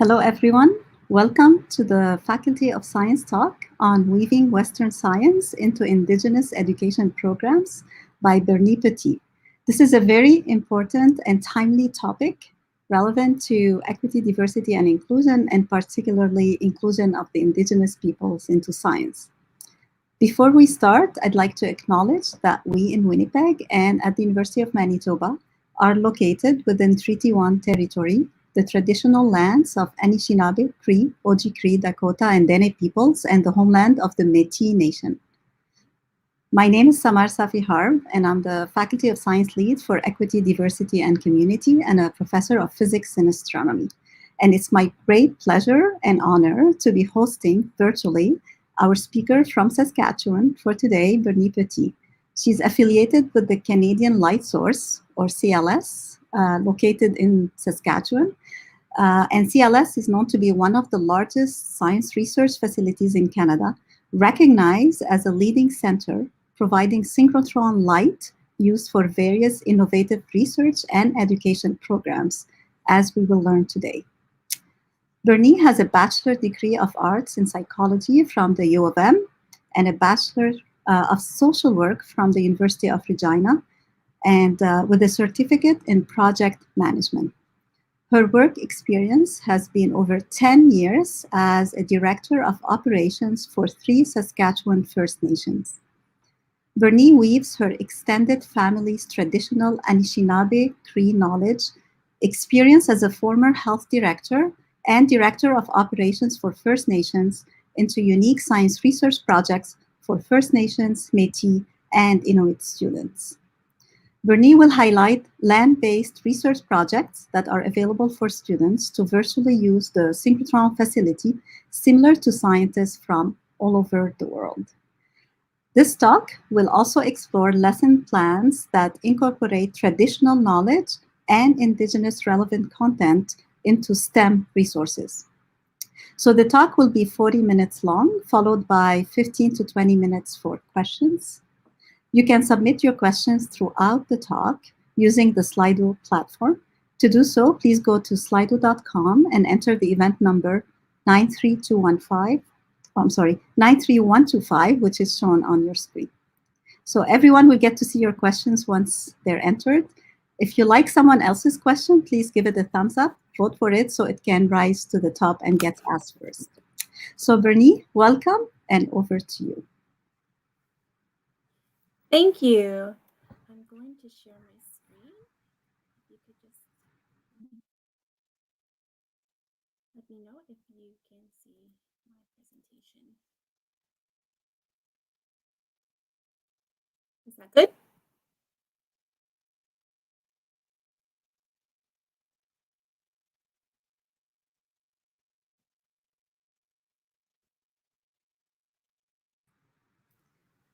Hello, everyone. Welcome to the Faculty of Science talk on weaving Western science into Indigenous education programs by Petit. This is a very important and timely topic relevant to equity, diversity, and inclusion, and particularly inclusion of the Indigenous peoples into science. Before we start, I'd like to acknowledge that we in Winnipeg and at the University of Manitoba are located within Treaty 1 territory, the traditional lands of Anishinaabe, Cree, Oji-Cree, Dakota, and Dene peoples, and the homeland of the Métis Nation. My name is Samar Safi Harb, and I'm the Faculty of Science Lead for Equity, Diversity, and Community, and a Professor of Physics and Astronomy. And it's my great pleasure and honor to be hosting virtually our speaker from Saskatchewan for today, Bernie Petit. She's affiliated with the Canadian Lightsource, or CLS, located in Saskatchewan. And CLS is known to be one of the largest science research facilities in Canada, recognized as a leading center providing synchrotron light used for various innovative research and education programs, as we will learn today. Bernie has a Bachelor degree of Arts in Psychology from the U of M and a Bachelor of Social Work from the University of Regina, and with a certificate in Project Management. Her work experience has been over 10 years as a Director of Operations for 3 Saskatchewan First Nations. Bernie weaves her extended family's traditional Anishinaabe Cree knowledge, experience as a former health director, and Director of Operations for First Nations into unique science research projects for First Nations, Métis, and Inuit students. Bernie will highlight land-based research projects that are available for students to virtually use the synchrotron facility, similar to scientists from all over the world. This talk will also explore lesson plans that incorporate traditional knowledge and Indigenous relevant content into STEM resources. So the talk will be 40 minutes long, followed by 15 to 20 minutes for questions. You can submit your questions throughout the talk using the Slido platform. To do so, please go to slido.com and enter the event number 93125, which is shown on your screen. So everyone will get to see your questions once they're entered. If you like someone else's question, please give it a thumbs up, vote for it so it can rise to the top and get asked first. So Bernie, welcome, and over to you. Thank you. I'm going to share my screen. If you could just let me know if you can see my presentation. Is that good?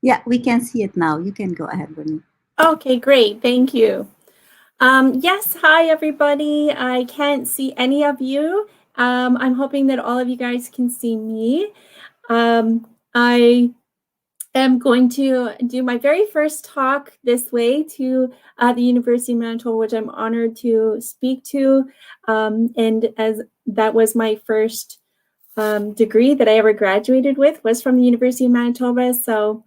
Yeah, we can see it now. You can go ahead, Bernie. Okay, great. Thank you. Yes, hi, everybody. I can't see any of you. I'm hoping that all of you guys can see me. I am going to do my very first talk this way to the University of Manitoba, which I'm honored to speak to. And as that was my first degree that I ever graduated with was from the University of Manitoba. So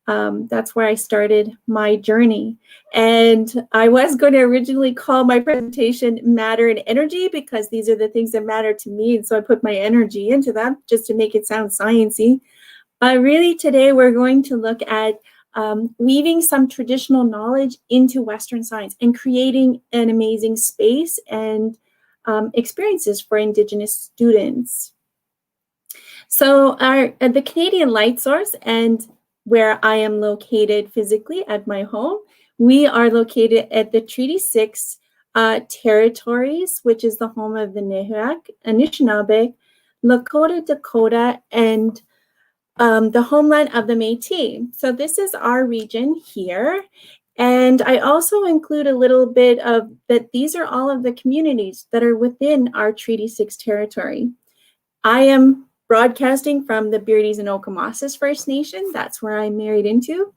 that's where I started my journey. And I was going to originally call my presentation Matter and Energy because these are the things that matter to me. And so I put my energy into them just to make it sound sciencey. But really today we're going to look at weaving some traditional knowledge into Western science and creating an amazing space and experiences for Indigenous students. So the Canadian Lightsource and where I am located physically at my home, we are located at the Treaty 6 territories, which is the home of the Nehuac, Anishinaabe, Lakota, Dakota, and the homeland of the Métis. So this is our region here. And I also include a little bit of that these are all of the communities that are within our Treaty 6 territory. I am broadcasting from the Beardies and Okamasas First Nation. That's where I'm married into.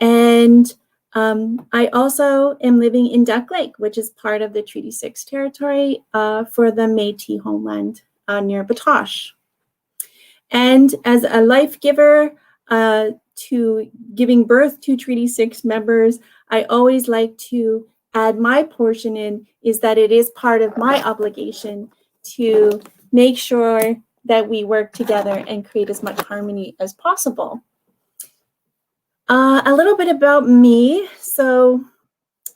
And I also am living in Duck Lake, which is part of the Treaty 6 territory for the Métis homeland near Petit. And as a life giver to giving birth to Treaty 6 members, I always like to add my portion in, is that it is part of my obligation to make sure that we work together and create as much harmony as possible. A little bit about me. So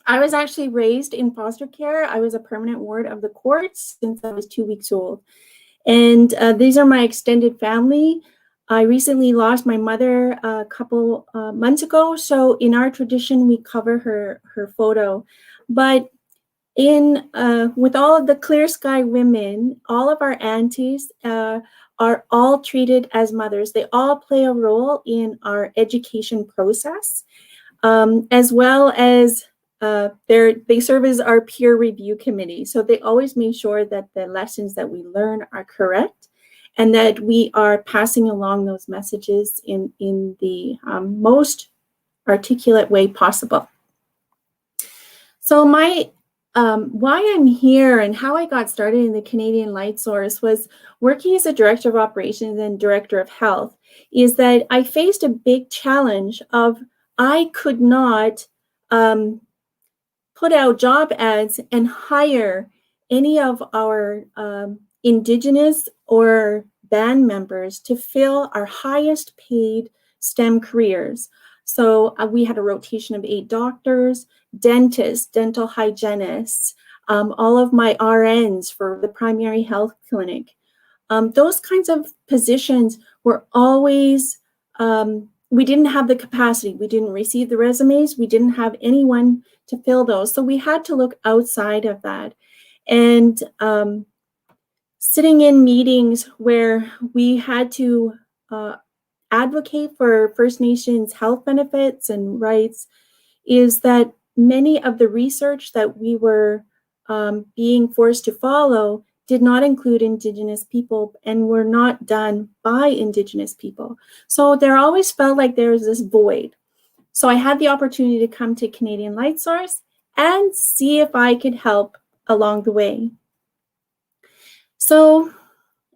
I was actually raised in foster care. I was a permanent ward of the courts since I was 2 weeks old. And these are my extended family. I recently lost my mother a couple months ago. So in our tradition, we cover her photo. But in with all of the Clear Sky women, all of our aunties are all treated as mothers. They all play a role in our education process, as well as they serve as our peer review committee. So they always make sure that the lessons that we learn are correct and that we are passing along those messages in the most articulate way possible. So why I'm here and how I got started in the Canadian Lightsource was working as a director of operations and director of health, is that I faced a big challenge of I could not put out job ads and hire any of our Indigenous or band members to fill our highest paid STEM careers. So we had a rotation of 8 doctors, dentists, dental hygienists, all of my RNs for the primary health clinic. Those kinds of positions were always, we didn't have the capacity. We didn't receive the resumes. We didn't have anyone to fill those. So we had to look outside of that. And sitting in meetings where we had to advocate for First Nations health benefits and rights, is that many of the research that we were being forced to follow did not include Indigenous people and were not done by Indigenous people. So there always felt like there was this void. So I had the opportunity to come to Canadian Lightsource and see if I could help along the way. So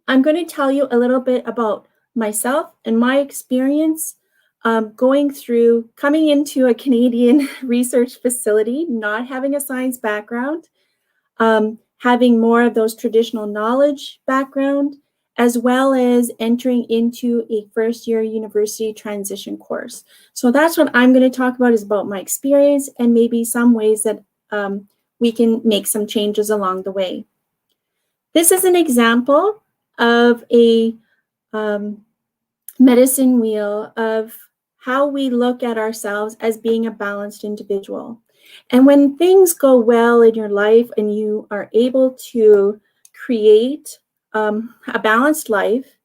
I'm going to tell you a little bit about myself and my experience coming into a Canadian research facility, not having a science background, having more of those traditional knowledge background, as well as entering into a first-year university transition course. So that's what I'm going to talk about, is about my experience and maybe some ways that we can make some changes along the way. This is an example of a medicine wheel of how we look at ourselves as being a balanced individual. And when things go well in your life and you are able to create a balanced life,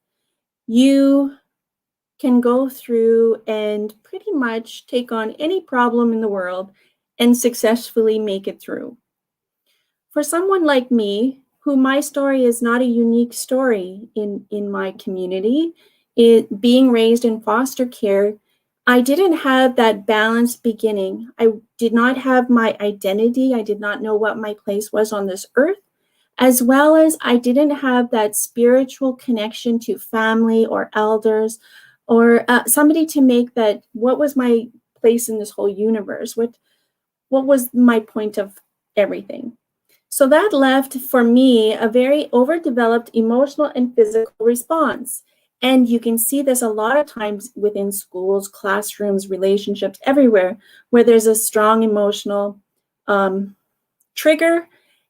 you can go through and pretty much take on any problem in the world and successfully make it through. For someone like me, who my story is not a unique story in my community, being raised in foster care, I didn't have that balanced beginning. I did not have my identity. I did not know what my place was on this earth, as well as I didn't have that spiritual connection to family or elders or somebody to make that, what was my place in this whole universe? What was my point of everything? So that left for me a very overdeveloped emotional and physical response. And you can see this a lot of times within schools, classrooms, relationships, everywhere, where there's a strong emotional trigger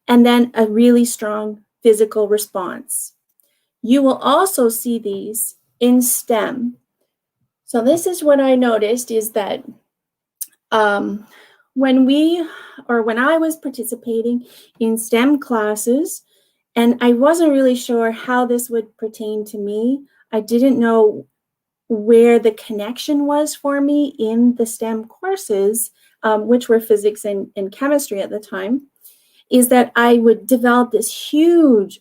and then a really strong physical response. You will also see these in STEM. So this is what I noticed, is that when I was participating in STEM classes, and I wasn't really sure how this would pertain to me, I didn't know where the connection was for me in the STEM courses, which were physics and chemistry at the time, is that I would develop this huge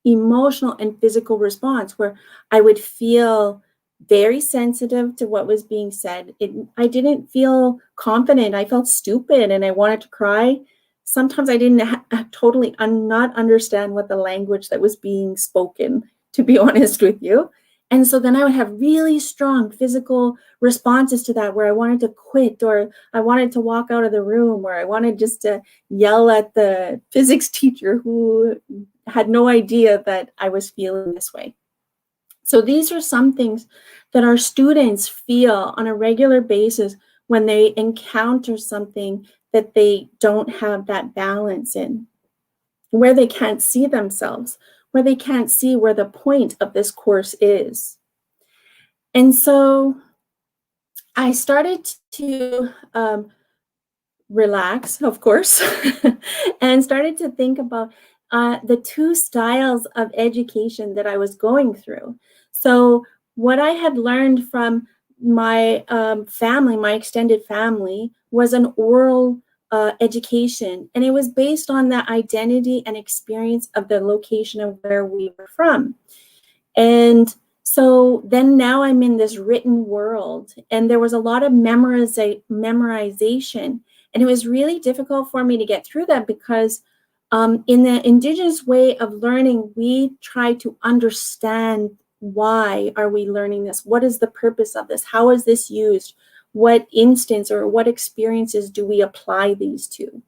emotional and physical response where I would feel very sensitive to what was being said. I didn't feel confident. I felt stupid and I wanted to cry. Sometimes I didn't totally not understand what the language that was being spoken, to be honest with you. And so then I would have really strong physical responses to that, where I wanted to quit, or I wanted to walk out of the room, or I wanted just to yell at the physics teacher who had no idea that I was feeling this way. So these are some things that our students feel on a regular basis when they encounter something that they don't have that balance in, where they can't see themselves, where they can't see where the point of this course is. And so I started to relax, of course, and started to think about the two styles of education that I was going through. So what I had learned from my family, my extended family, was an oral education, and it was based on the identity and experience of the location of where we were from. And so then now I'm in this written world, and there was a lot of memorization, and it was really difficult for me to get through that because in the Indigenous way of learning, we try to understand, why are we learning this? What is the purpose of this? How is this used? What instance or what experiences do we apply these to?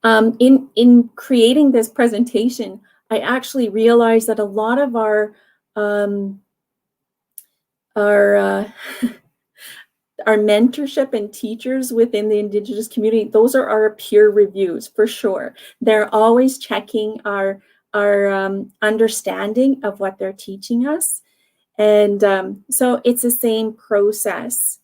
In creating this presentation, I actually realized that a lot of our mentorship and teachers within the Indigenous community, those are our peer reviews for sure. They're always checking our understanding of what they're teaching us. And so it's the same process.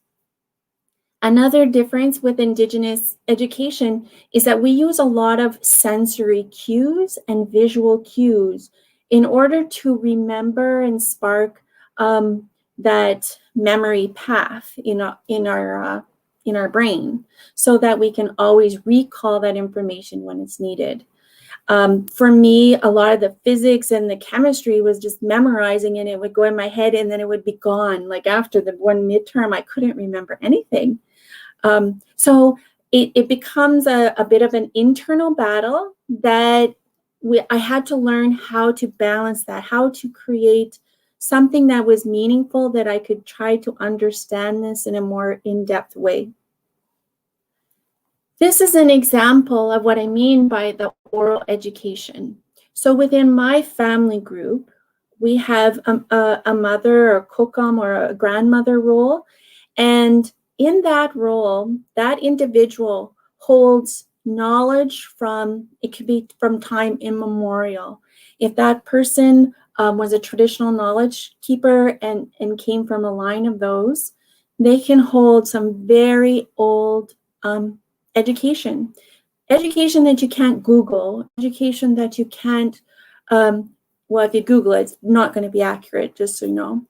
Another difference with Indigenous education is that we use a lot of sensory cues and visual cues in order to remember and spark that memory path in our brain, so that we can always recall that information when it's needed. For me, a lot of the physics and the chemistry was just memorizing, and it would go in my head and then it would be gone. Like after the one midterm, I couldn't remember anything. So it becomes a bit of an internal battle that I had to learn how to balance that, how to create something that was meaningful, that I could try to understand this in a more in-depth way. This is an example of what I mean by the oral education. So within my family group, we have a mother or kokum or a grandmother role. And in that role, that individual holds knowledge from, it could be from time immemorial. If that person was a traditional knowledge keeper and came from a line of those, they can hold some very old education that you can't Google, education that you can't, well, if you Google it, it's not going to be accurate, just so you know.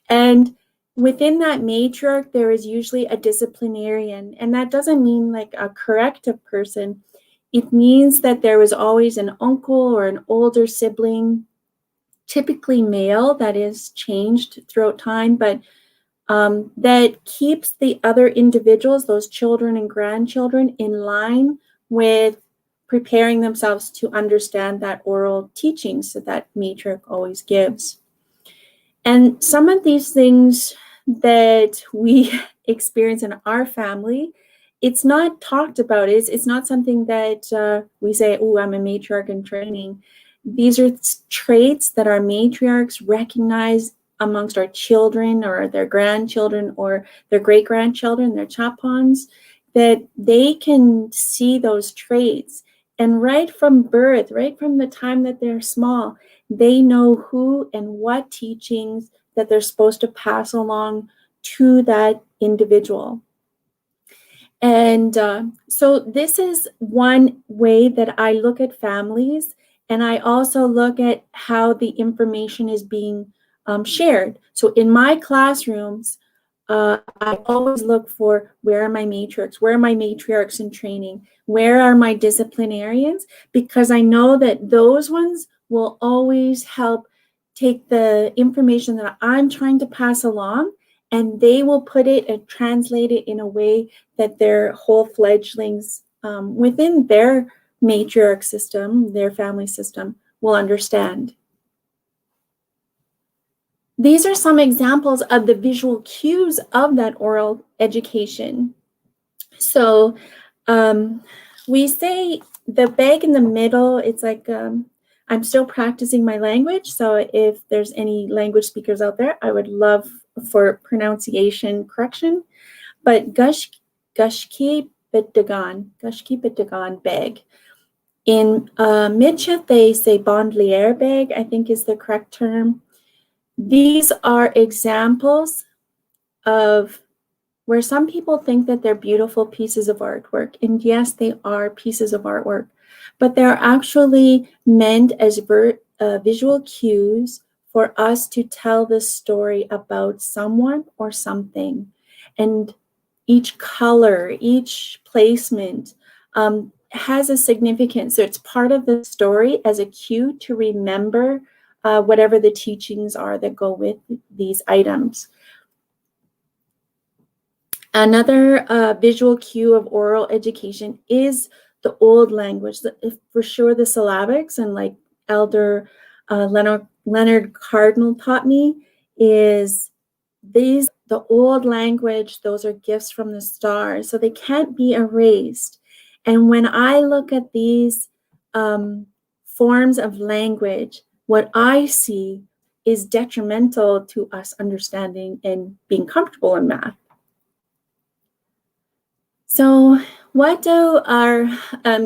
And within that matriarch, there is usually a disciplinarian, and that doesn't mean like a corrective person. It means that there was always an uncle or an older sibling, typically male, that is changed throughout time, but that keeps the other individuals, those children and grandchildren, in line with preparing themselves to understand that oral teachings that that matriarch always gives. And some of these things that we experience in our family, it's not talked about. It's not something that we say, oh, I'm a matriarch in training. These are traits that our matriarchs recognize amongst our children or their grandchildren or their great-grandchildren, their chapons, that they can see those traits. And right from birth, right from the time that they're small, they know who and what teachings that they're supposed to pass along to that individual. And so this is one way that I look at families, and I also look at how the information is being shared. So in my classrooms, I always look for, where are my matriarchs? Where are my matriarchs in training? Where are my disciplinarians? Because I know that those ones will always help take the information that I'm trying to pass along, and they will put it and translate it in a way that their whole fledglings within their matriarch system, their family system, will understand. These are some examples of the visual cues of that oral education. So we say the bag in the middle, it's like, I'm still practicing my language. So if there's any language speakers out there, I would love for pronunciation correction. But gushki bitdagan bag. In Michif, they say bandlier bag, I think is the correct term. These are examples of where some people think that they're beautiful pieces of artwork. And yes, they are pieces of artwork, but they're actually meant as visual cues for us to tell the story about someone or something. And each color, each placement has a significance. So it's part of the story as a cue to remember whatever the teachings are that go with these items. Another visual cue of oral education is the old language. For sure, the syllabics, and like Elder Leonard Cardinal taught me, is the old language, those are gifts from the stars, so they can't be erased. And when I look at these forms of language, what I see is detrimental to us understanding and being comfortable in math. So what do our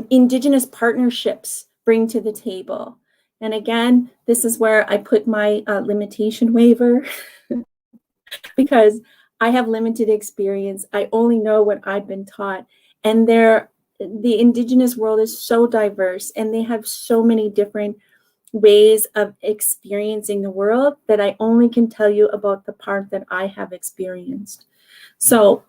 Indigenous partnerships bring to the table? And again, this is where I put my limitation waiver because I have limited experience. I only know what I've been taught. And the Indigenous world is so diverse, and they have so many different ways of experiencing the world that I only can tell you about the part that I have experienced. So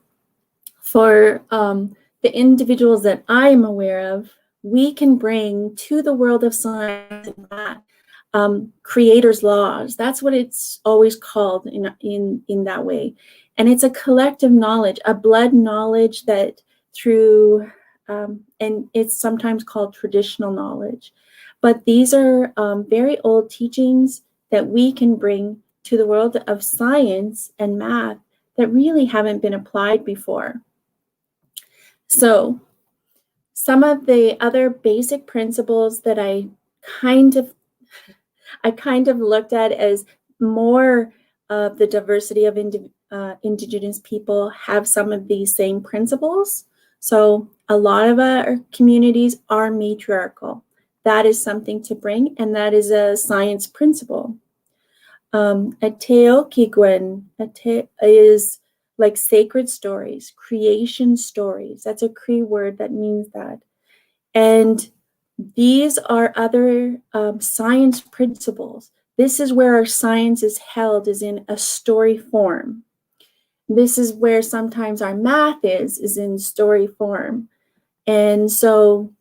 for the individuals that I am aware of, we can bring to the world of science and math creator's laws. That's what it's always called in that way. And it's a collective knowledge, a blood knowledge that through, and it's sometimes called traditional knowledge. But these are very old teachings that we can bring to the world of science and math that really haven't been applied before. So some of the other basic principles that I kind of looked at as more of the diversity of Indigenous people have some of these same principles. So a lot of our communities are matriarchal. That is something to bring, and that is a science principle. Ateokigwen is like sacred stories, creation stories. That's a Cree word that means that. And these are other science principles. This is where our science is held, is in a story form. This is where sometimes our math is in story form. And so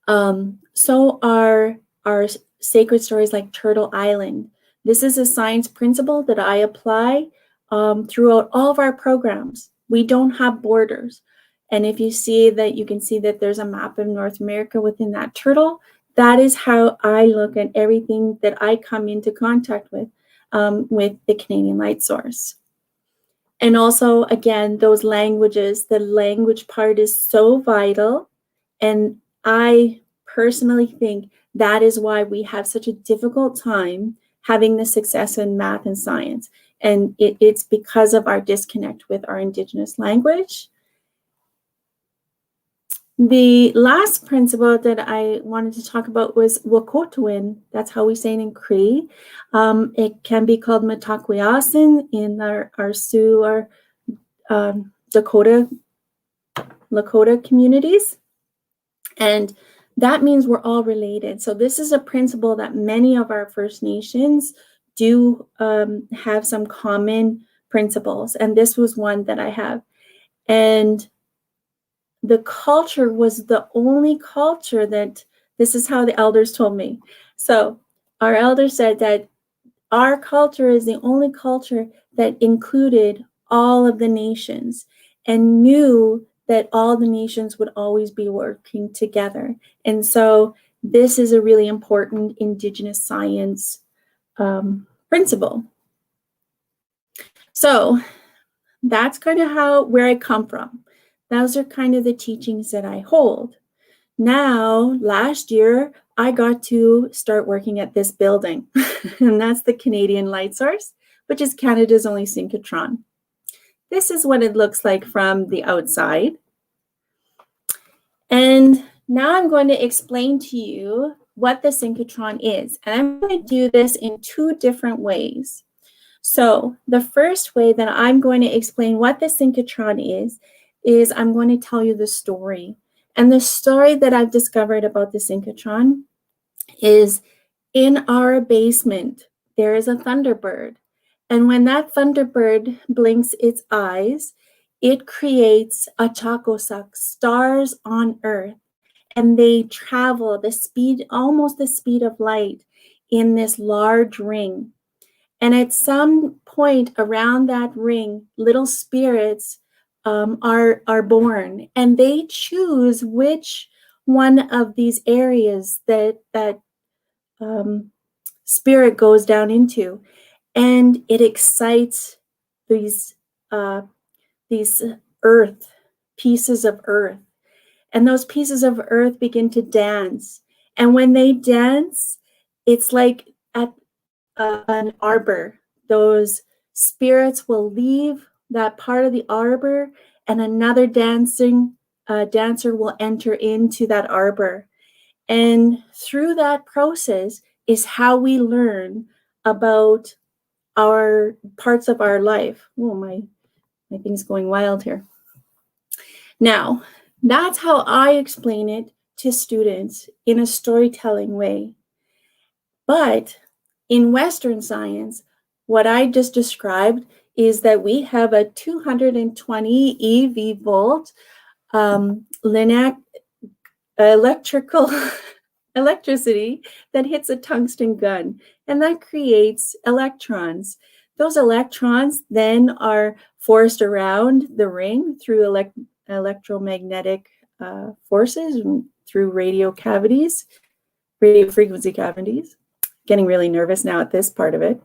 are our sacred stories like Turtle Island. This is a science principle that I apply throughout all of our programs. We don't have borders. And if you see that, you can see that there's a map of North America within that turtle. That is how I look at everything that I come into contact with the Canadian Lightsource. And also, again, those languages, the language part is so vital. And I personally think that is why we have such a difficult time having the success in math and science. And it's because of our disconnect with our Indigenous language. The last principle that I wanted to talk about was Wakotwin. That's how we say it in Cree. It can be called Mataquiasin in our Sioux or Lakota communities. And that means we're all related. So this is a principle that many of our First Nations do have some common principles. And this was one that I have. And the culture was the only culture that, this is how the elders told me. So our elders said that our culture is the only culture that included all of the nations and knew that all the nations would always be working together. And so this is a really important Indigenous science principle. So that's kind of where I come from. Those are kind of the teachings that I hold. Now, last year, I got to start working at this building, and that's the Canadian Lightsource, which is Canada's only synchrotron. This is what it looks like from the outside. And now I'm going to explain to you what the synchrotron is. And I'm going to do this in two different ways. So the first way that I'm going to explain what the synchrotron is I'm going to tell you the story. And the story that I've discovered about the synchrotron is in our basement, there is a thunderbird. And when that thunderbird blinks its eyes, it creates a chakosak, stars on Earth. And they travel the speed, almost the speed of light in this large ring. And at some point around that ring, little spirits are born, and they choose which one of these areas that spirit goes down into, and it excites these earth, pieces of earth, and those pieces of earth begin to dance. And when they dance, it's like at an arbor. Those spirits will leave that part of the arbor, and another dancer will enter into that arbor. And through that process is how we learn about our parts of our life. Oh, my thing's going wild here. Now, that's how I explain it to students in a storytelling way. But in Western science, what I just described is that we have a 220 EV volt electricity that hits a tungsten gun, and that creates electrons. Those electrons then are forced around the ring through electromagnetic forces, through radio frequency cavities. Getting really nervous now at this part of it.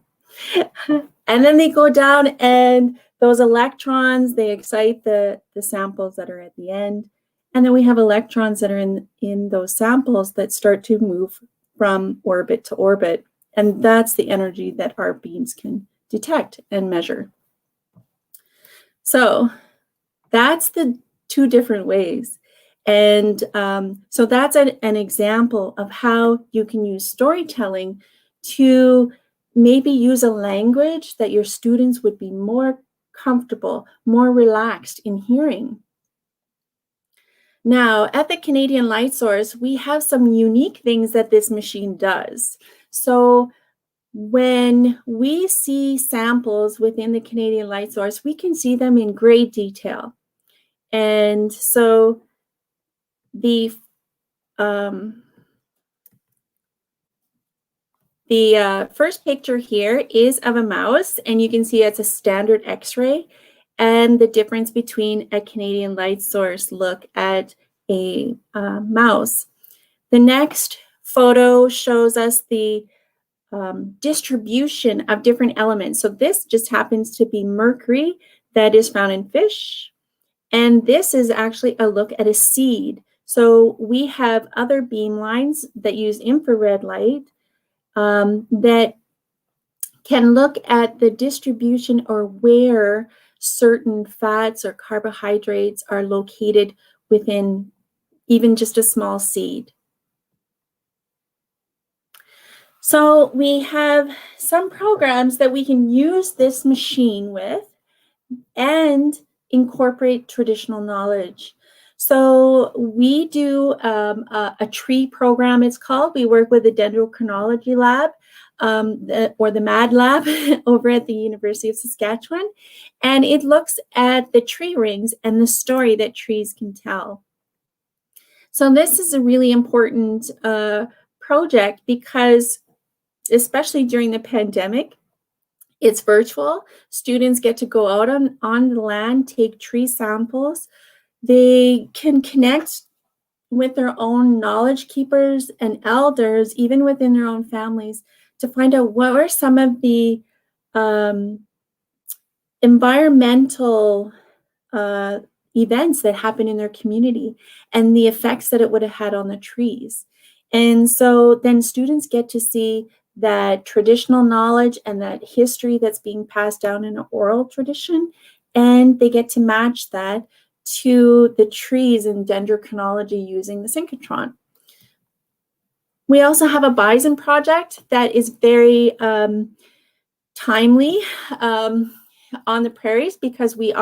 And then they go down, and those electrons, they excite the samples that are at the end. And then we have electrons that are in those samples that start to move from orbit to orbit. And that's the energy that our beams can detect and measure. So that's the two different ways. And so that's an example of how you can use storytelling to maybe use a language that your students would be more comfortable, more relaxed in hearing. Now, at the Canadian Lightsource, we have some unique things that this machine does. So when we see samples within the Canadian Lightsource, we can see them in great detail. And so the first picture here is of a mouse, and you can see it's a standard X-ray, and the difference between a Canadian Lightsource look at a mouse. The next photo shows us the distribution of different elements. So this just happens to be mercury that is found in fish, and this is actually a look at a seed. So we have other beam lines that use infrared light that can look at the distribution or where certain fats or carbohydrates are located within even just a small seed. So we have some programs that we can use this machine with and incorporate traditional knowledge. So we do a tree program, it's called. We work with the Dendrochronology Lab, or the MAD Lab over at the University of Saskatchewan. And it looks at the tree rings and the story that trees can tell. So this is a really important project because, especially during the pandemic, It's virtual. Students get to go out on the land, take tree samples. They can connect with their own knowledge keepers and elders, even within their own families, to find out what were some of the environmental events that happen in their community and the effects that it would have had on the trees. And so then students get to see that traditional knowledge and that history that's being passed down in an oral tradition, and they get to match that to the trees and dendrochronology using the synchrotron. We also have a Bison Project that is very timely on the prairies, because we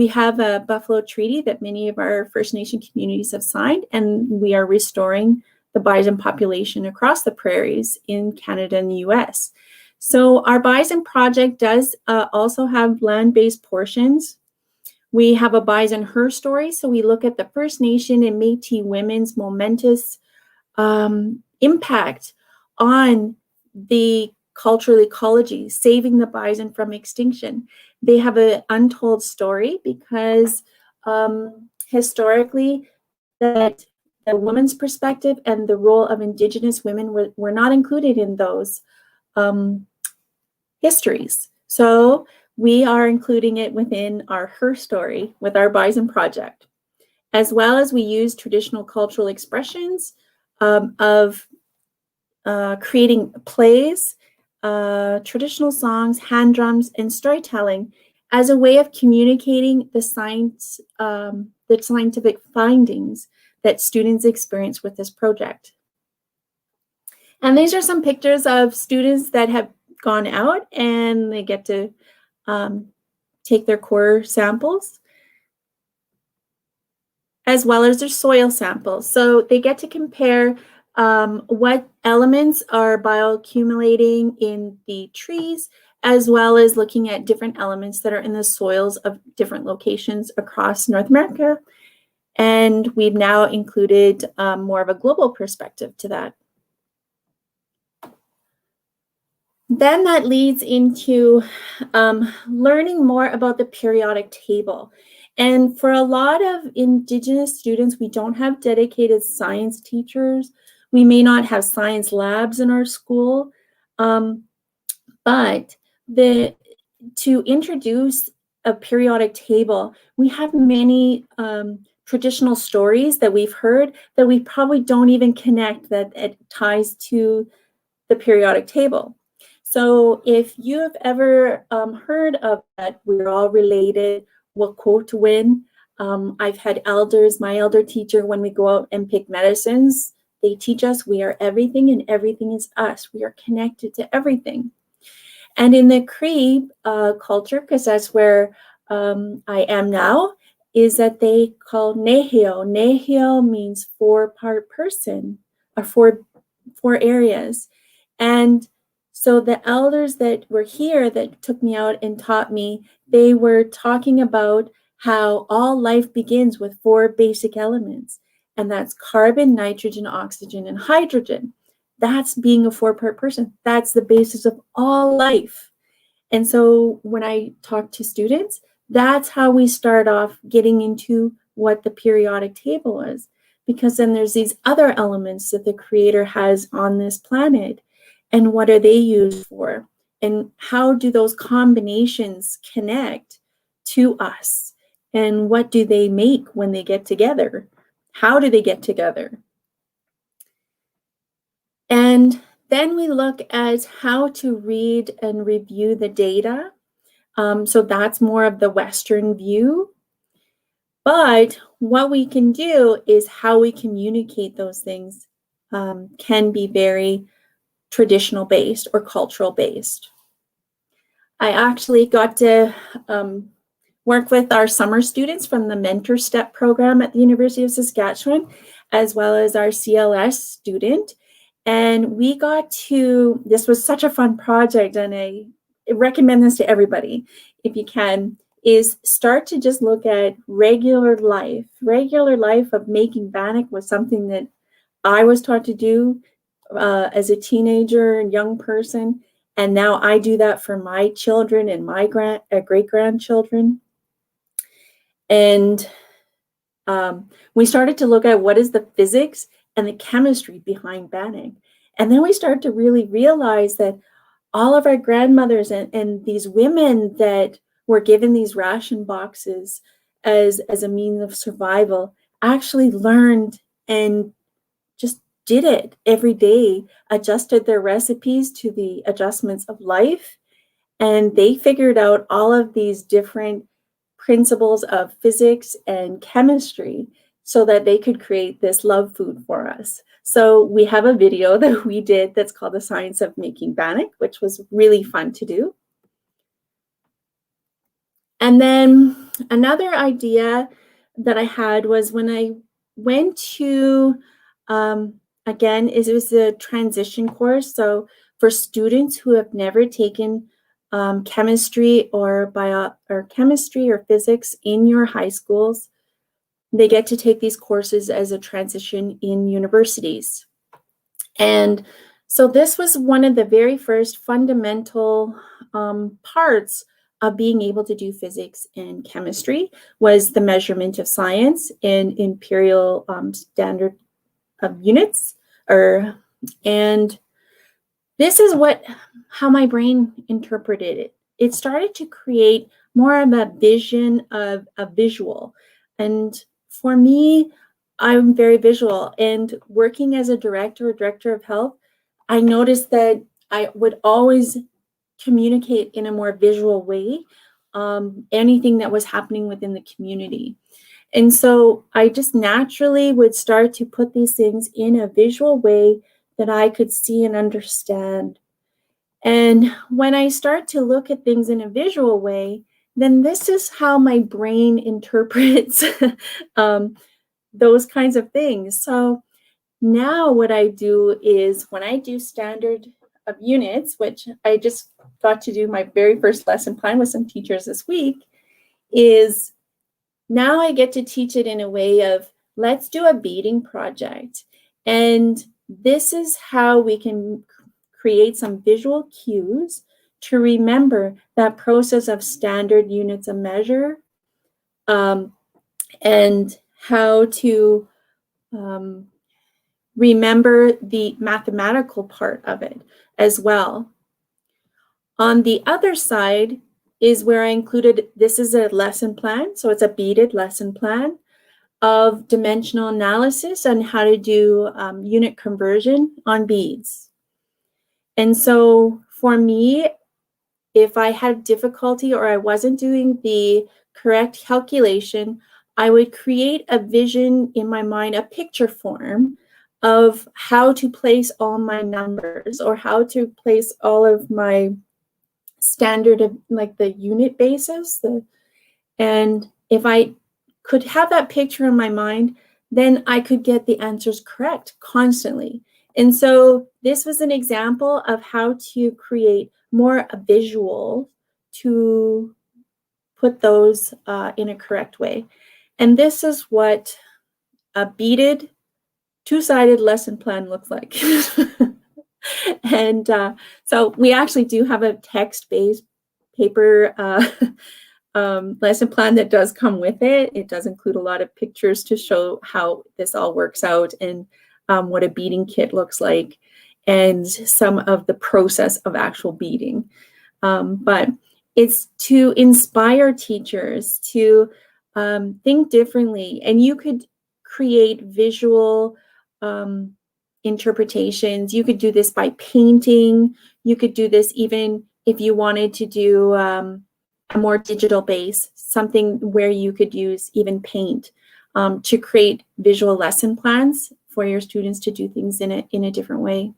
have a buffalo treaty that many of our First Nation communities have signed, and we are restoring the bison population across the prairies in Canada and the US. So our Bison Project does also have land-based portions. We have a bison her story, so we look at the First Nation and Métis women's momentous impact on the cultural ecology, saving the bison from extinction. They have an untold story because historically that the woman's perspective and the role of Indigenous women were not included in those histories. So we are including it within our Her Story with our Bison Project, as well as we use traditional cultural expressions of creating plays, traditional songs, hand drums, and storytelling as a way of communicating the science, the scientific findings that students experience with this project. And these are some pictures of students that have gone out and they get to take their core samples, as well as their soil samples. So they get to compare what elements are bioaccumulating in the trees, as well as looking at different elements that are in the soils of different locations across North America. And we've now included more of a global perspective to that. Then that leads into learning more about the periodic table. And for a lot of Indigenous students, we don't have dedicated science teachers. We may not have science labs in our school, but to introduce a periodic table, we have many traditional stories that we've heard that we probably don't even connect that it ties to the periodic table. So if you have ever heard of that, we're all related, we'll quote win. I've had elders, my elder teacher, when we go out and pick medicines, they teach us we are everything and everything is us. We are connected to everything. And in the Cree culture, because that's where I am now, is that they call Nehio. Nehio means four-part person, or four areas. And so the elders that were here that took me out and taught me, they were talking about how all life begins with four basic elements. And that's carbon, nitrogen, oxygen, and hydrogen. That's being a four-part person. That's the basis of all life. And so when I talk to students, that's how we start off getting into what the periodic table is. Because then there's these other elements that the Creator has on this planet. And what are they used for? And how do those combinations connect to us? And what do they make when they get together? How do they get together? And then we look at how to read and review the data. So that's more of the Western view. But what we can do is how we communicate those things can be very traditional based or cultural based. I actually got to work with our summer students from the Mentor Step program at the University of Saskatchewan, as well as our CLS student. And we got to, this was such a fun project, and I recommend this to everybody, if you can, is start to just look at regular life. Regular life of making bannock was something that I was taught to do as a teenager and young person. And now I do that for my children and my great-grandchildren. And we started to look at what is the physics and the chemistry behind banning. And then we started to really realize that all of our grandmothers and these women that were given these ration boxes as a means of survival actually learned and just did it every day, adjusted their recipes to the adjustments of life, and they figured out all of these different principles of physics and chemistry so that they could create this love food for us. So we have a video that we did that's called The Science of Making Bannock, which was really fun to do. And then another idea that I had was when I went to, again, it was a transition course. So for students who have never taken chemistry or chemistry or physics in your high schools, they get to take these courses as a transition in universities. And so this was one of the very first fundamental parts of being able to do physics and chemistry, was the measurement of science in imperial standard of units. And this is how my brain interpreted it. It started to create more of a vision of a visual. And for me, I'm very visual, and working as a director of health, I noticed that I would always communicate in a more visual way, anything that was happening within the community. And so I just naturally would start to put these things in a visual way that I could see and understand. And when I start to look at things in a visual way, then this is how my brain interprets those kinds of things. So now what I do is when I do standard of units, which I just got to do my very first lesson plan with some teachers this week, is now I get to teach it in a way of, let's do a beading project. And this is how we can create some visual cues to remember that process of standard units of measure, and how to remember the mathematical part of it as well. On the other side is where I included, this is a lesson plan, so it's a beaded lesson plan of dimensional analysis on how to do unit conversion on beads. And so for me, if I had difficulty or I wasn't doing the correct calculation, I would create a vision in my mind, a picture form of how to place all my numbers or how to place all of my standard of like the unit basis. And if I could have that picture in my mind, then I could get the answers correct constantly. And so this was an example of how to create more a visual to put those in a correct way. And this is what a beaded two-sided lesson plan looks like. And so we actually do have a text-based paper lesson plan that does come with it. It does include a lot of pictures to show how this all works out and what a beading kit looks like and some of the process of actual beading. But it's to inspire teachers to think differently. And you could create visual interpretations. You could do this by painting. You could do this even if you wanted to do a more digital base, something where you could use even paint to create visual lesson plans for your students to do things in a different way.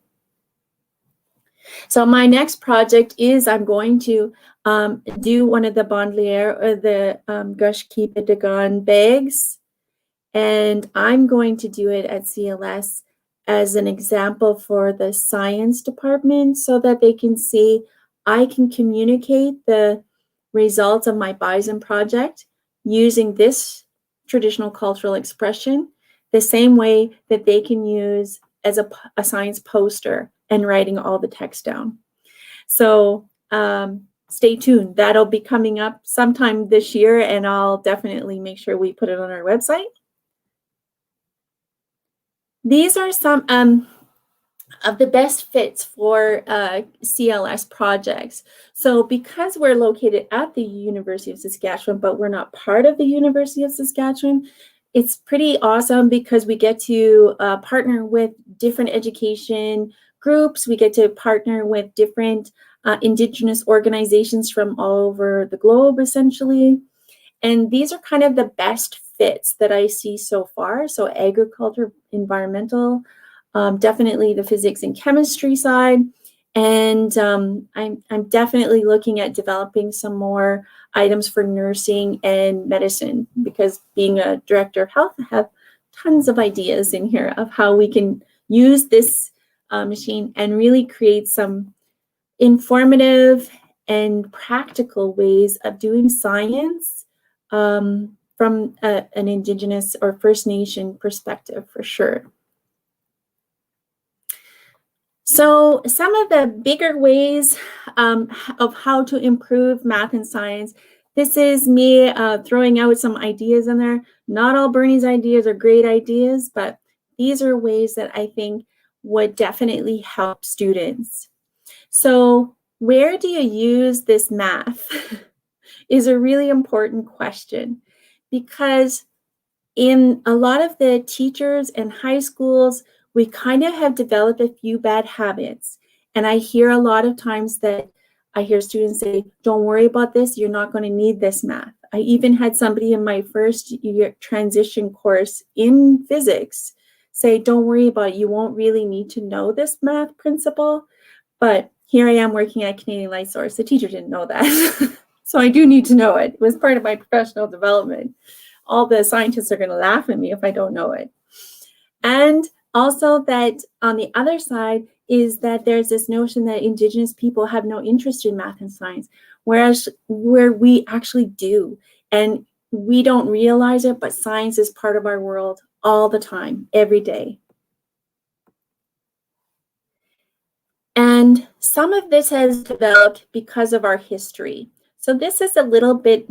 So my next project is I'm going to do one of the bandolier or the Gushki Pitagon bags, and I'm going to do it at CLS as an example for the science department so that they can see I can communicate the results of my Bison project using this traditional cultural expression the same way that they can use as a science poster and writing all the text down. So stay tuned. That'll be coming up sometime this year, and I'll definitely make sure we put it on our website. These are some of the best fits for CLS projects. So because we're located at the University of Saskatchewan, but we're not part of the University of Saskatchewan, it's pretty awesome because we get to partner with different education groups. We get to partner with different Indigenous organizations from all over the globe, essentially. And these are kind of the best fits that I see so far. So agriculture, environmental, definitely the physics and chemistry side. And I'm definitely looking at developing some more items for nursing and medicine, because being a director of health, I have tons of ideas in here of how we can use this machine and really create some informative and practical ways of doing science from an Indigenous or First Nation perspective, for sure. So some of the bigger ways of how to improve math and science, this is me throwing out some ideas in there. Not all Bernie's ideas are great ideas, but these are ways that I think would definitely help students. So where do you use this math is a really important question, because in a lot of the teachers and high schools, we kind of have developed a few bad habits. And I hear a lot of times that I hear students say, don't worry about this, you're not going to need this math. I even had somebody in my first year transition course in physics say, don't worry about it, you won't really need to know this math principle. But here I am working at Canadian Lightsource. The teacher didn't know that. So I do need to know it. It was part of my professional development. All the scientists are going to laugh at me if I don't know it. And also that on the other side is that there's this notion that Indigenous people have no interest in math and science, whereas where we actually do. And we don't realize it, but science is part of our world all the time, every day. And some of this has developed because of our history. So this is a little bit,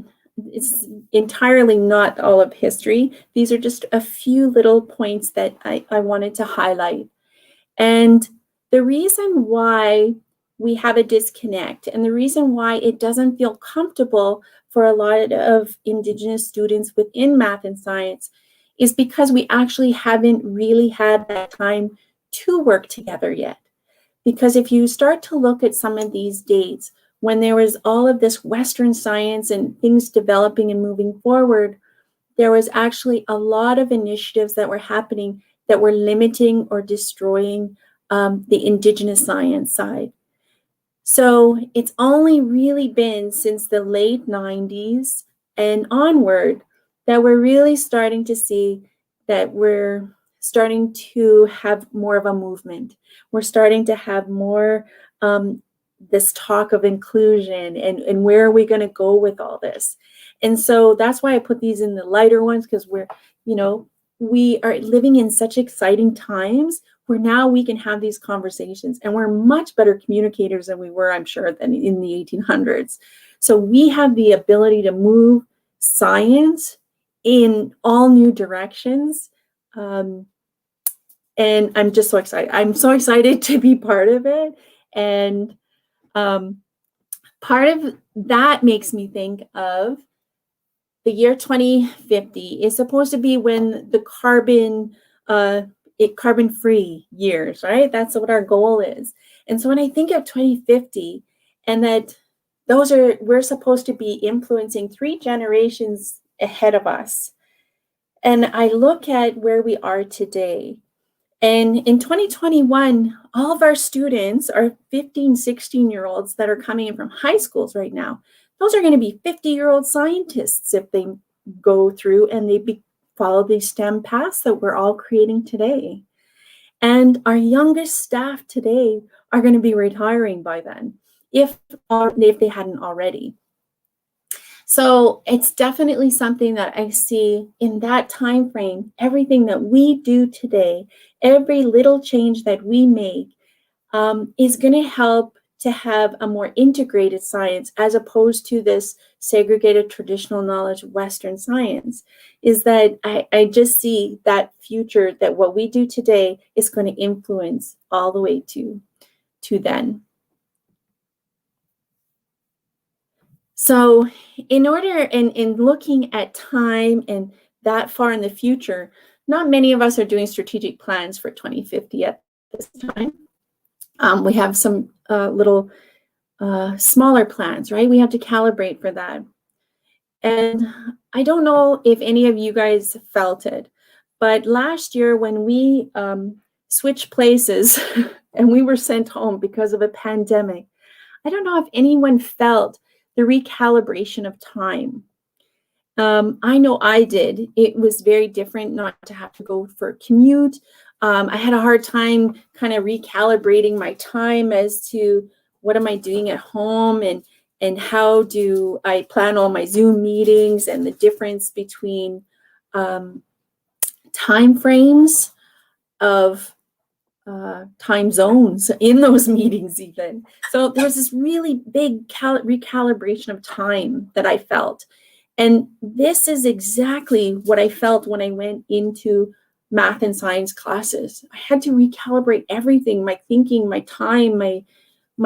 it's entirely not all of history. These are just a few little points that I wanted to highlight. And the reason why we have a disconnect and the reason why it doesn't feel comfortable for a lot of Indigenous students within math and science is because we actually haven't really had that time to work together yet. Because if you start to look at some of these dates, when there was all of this Western science and things developing and moving forward, there was actually a lot of initiatives that were happening that were limiting or destroying the Indigenous science side. So it's only really been since the late 90s and onward that we're really starting to see that we're starting to have more of a movement. We're starting to have more this talk of inclusion and where are we going to go with all this? And so that's why I put these in the lighter ones, because we're, you know, we are living in such exciting times where now we can have these conversations, and we're much better communicators than we were, I'm sure, than in the 1800s. So we have the ability to move science in all new directions. And I'm just so excited. I'm so excited to be part of it. And part of that makes me think of the year 2050 is supposed to be when the carbon-free years, right? That's what our goal is. And so when I think of 2050 and that we're supposed to be influencing 3 generations ahead of us. And I look at where we are today. And in 2021, all of our students are 15, 16-year-olds that are coming in from high schools right now. Those are going to be 50-year-old scientists if they go through and they follow the STEM paths that we're all creating today. And our youngest staff today are going to be retiring by then, if they hadn't already. So it's definitely something that I see in that time frame. Everything that we do today, every little change that we make is going to help to have a more integrated science as opposed to this segregated traditional knowledge Western science, is that I just see that future, that what we do today is going to influence all the way to then. So in looking at time and that far in the future, not many of us are doing strategic plans for 2050 at this time. We have some little smaller plans, right? We have to calibrate for that. And I don't know if any of you guys felt it, but last year when we switched places and we were sent home because of a pandemic, I don't know if anyone felt the recalibration of time. I know I did. It was very different not to have to go for a commute. I had a hard time kind of recalibrating my time as to what am I doing at home, and how do I plan all my Zoom meetings, and the difference between time frames of time zones in those meetings even. So there was this really big recalibration of time that I felt. And this is exactly what I felt when I went into math and science classes. I had to recalibrate everything, my thinking, my time, my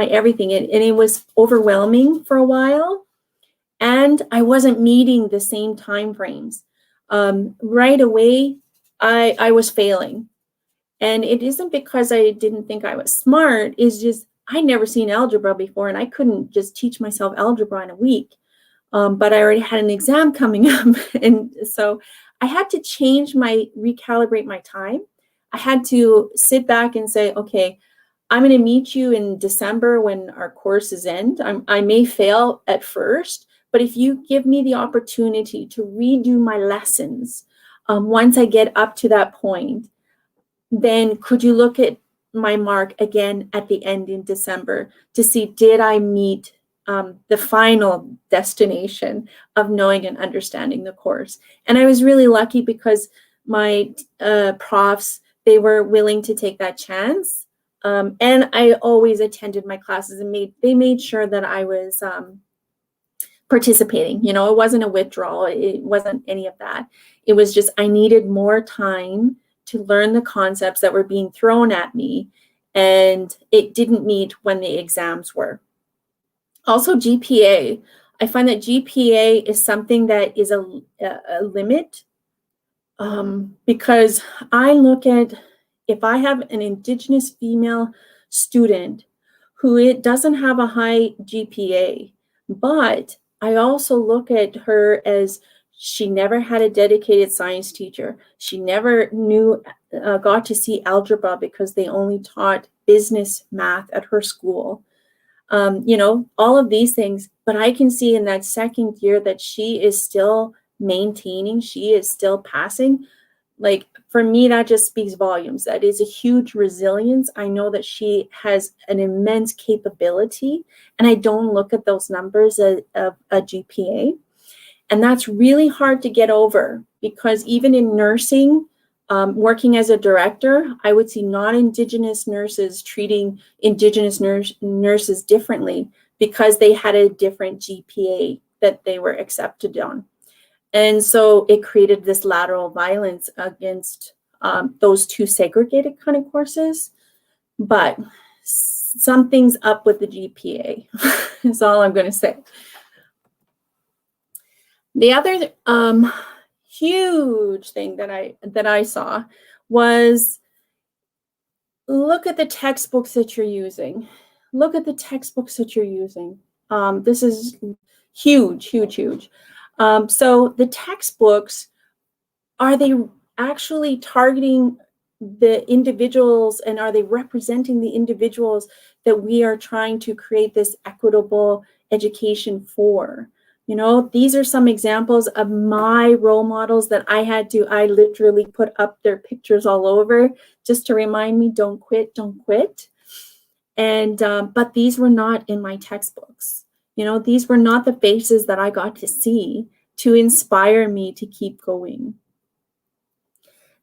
everything. And it was overwhelming for a while. And I wasn't meeting the same time frames. Right away, I was failing. And it isn't because I didn't think I was smart. It's just I'd never seen algebra before, and I couldn't just teach myself algebra in a week. But I already had an exam coming up. And so I had to recalibrate my time. I had to sit back and say, okay, I'm going to meet you in December when our courses end. I may fail at first, but if you give me the opportunity to redo my lessons, once I get up to that point, then could you look at my mark again at the end in December to see, did I meet the final destination of knowing and understanding the course? And I was really lucky because my profs, they were willing to take that chance. And I always attended my classes, and they made sure that I was participating. It wasn't a withdrawal. It wasn't any of that. It was just I needed more time to learn the concepts that were being thrown at me, and it didn't meet when the exams were. Also, GPA. I find that GPA is something that is a limit, because I look at, if I have an Indigenous female student who doesn't have a high GPA, but I also look at her as she never had a dedicated science teacher. She never got to see algebra because they only taught business math at her school. All of these things, but I can see in that second year that she is still maintaining, she is still passing. Like, for me, that just speaks volumes. That is a huge resilience. I know that she has an immense capability, and I don't look at those numbers of a GPA. And that's really hard to get over, because even in nursing, working as a director, I would see non-Indigenous nurses treating Indigenous nurses differently because they had a different GPA that they were accepted on. And so it created this lateral violence against those two segregated kind of courses. But something's up with the GPA, is all I'm going to say. The other huge thing that I saw was, look at the textbooks that you're using. Look at the textbooks that you're using. This is huge, huge, huge. So the textbooks, are they actually targeting the individuals, and are they representing the individuals that we are trying to create this equitable education for? These are some examples of my role models that I literally put up their pictures all over just to remind me, don't quit, don't quit. And, but these were not in my textbooks. These were not the faces that I got to see to inspire me to keep going.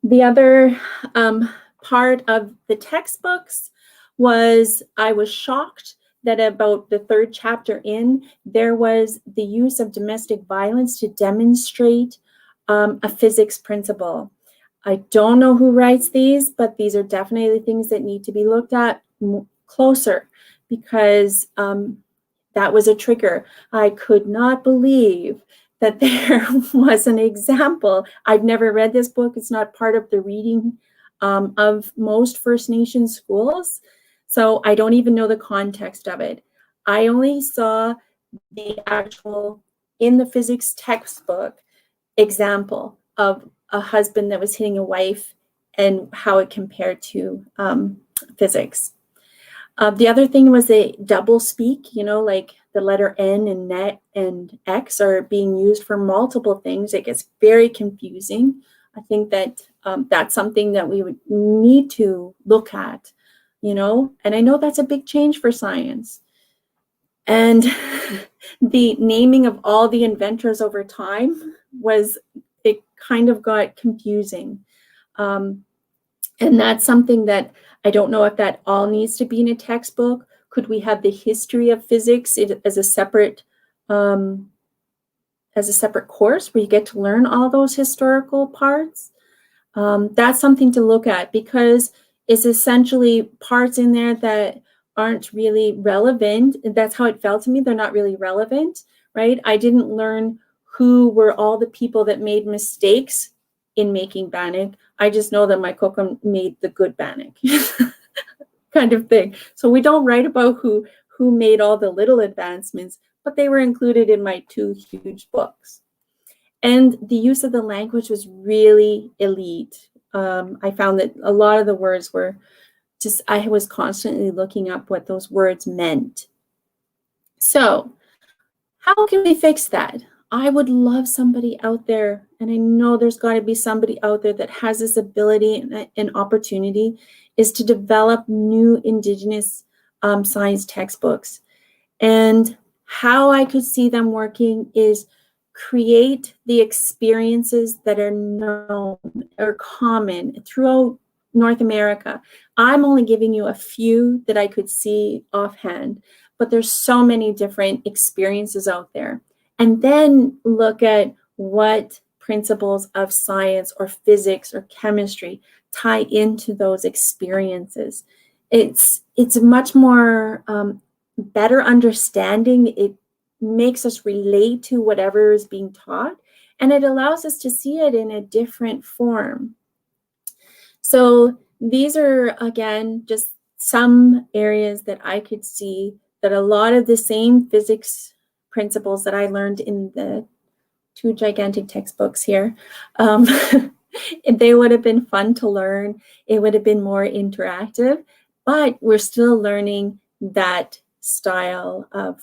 The other part of the textbooks was, I was shocked that about the 3rd chapter in, there was the use of domestic violence to demonstrate a physics principle. I don't know who writes these, but these are definitely things that need to be looked at closer, because that was a trigger. I could not believe that there was an example. I've never read this book. It's not part of the reading of most First Nations schools. So I don't even know the context of it. I only saw the actual, in the physics textbook, example of a husband that was hitting a wife and how it compared to physics. The other thing was a double speak, you know, like the letter N and net and X are being used for multiple things. It gets very confusing. I think that that's something that we would need to look at, you know, and I know that's a big change for science. And the naming of all the inventors over time it kind of got confusing. And that's something that I don't know if that all needs to be in a textbook. Could we have the history of physics as a separate course where you get to learn all those historical parts? That's something to look at, because it's essentially parts in there that aren't really relevant. That's how it felt to me. They're not really relevant, right? I didn't learn who were all the people that made mistakes in making bannock. I just know that my kokum made the good bannock kind of thing. So we don't write about who made all the little advancements, but they were included in my 2 huge books. And the use of the language was really elite. I found that a lot of the words were just, I was constantly looking up what those words meant. So how can we fix that? I would love somebody out there, and I know there's got to be somebody out there that has this ability and opportunity, is to develop new Indigenous science textbooks. And how I could see them working is create the experiences that are known or common throughout North America. I'm only giving you a few that I could see offhand, but there's so many different experiences out there. And then look at what principles of science or physics or chemistry tie into those experiences. It's a much more better understanding. It makes us relate to whatever is being taught, and it allows us to see it in a different form. So these are, again, just some areas that I could see that a lot of the same physics principles that I learned in the 2 gigantic textbooks here, they would have been fun to learn. It would have been more interactive, but we're still learning that style of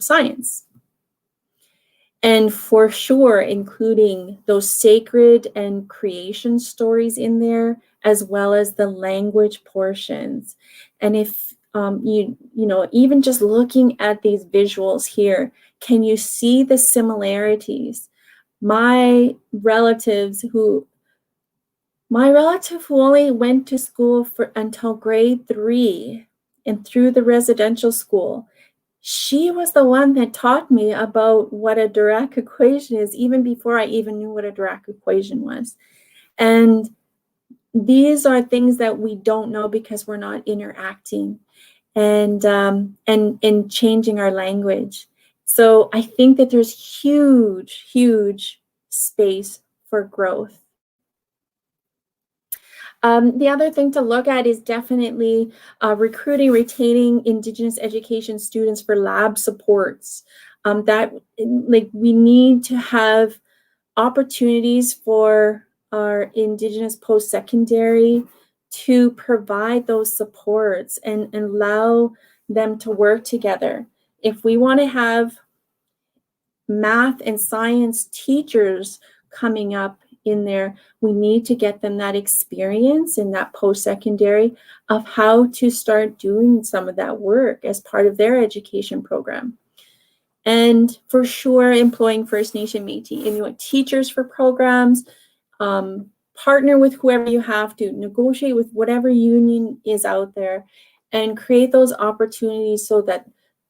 science. And for sure, including those sacred and creation stories in there, as well as the language portions. And if you know, even just looking at these visuals here, can you see the similarities? My relative who only went to school until grade 3 and through the residential school, she was the one that taught me about what a Dirac equation is, even before I even knew what a Dirac equation was. And these are things that we don't know because we're not interacting and changing our language. So I think that there's huge, huge space for growth. The other thing to look at is definitely recruiting, retaining Indigenous education students for lab supports. We need to have opportunities for our Indigenous post-secondary to provide those supports and allow them to work together. If we want to have math and science teachers coming up in there, we need to get them that experience in that post-secondary of how to start doing some of that work as part of their education program. And for sure, employing First Nation, Métis, Inuit teachers for programs, partner with whoever you have to, negotiate with whatever union is out there, and create those opportunities so that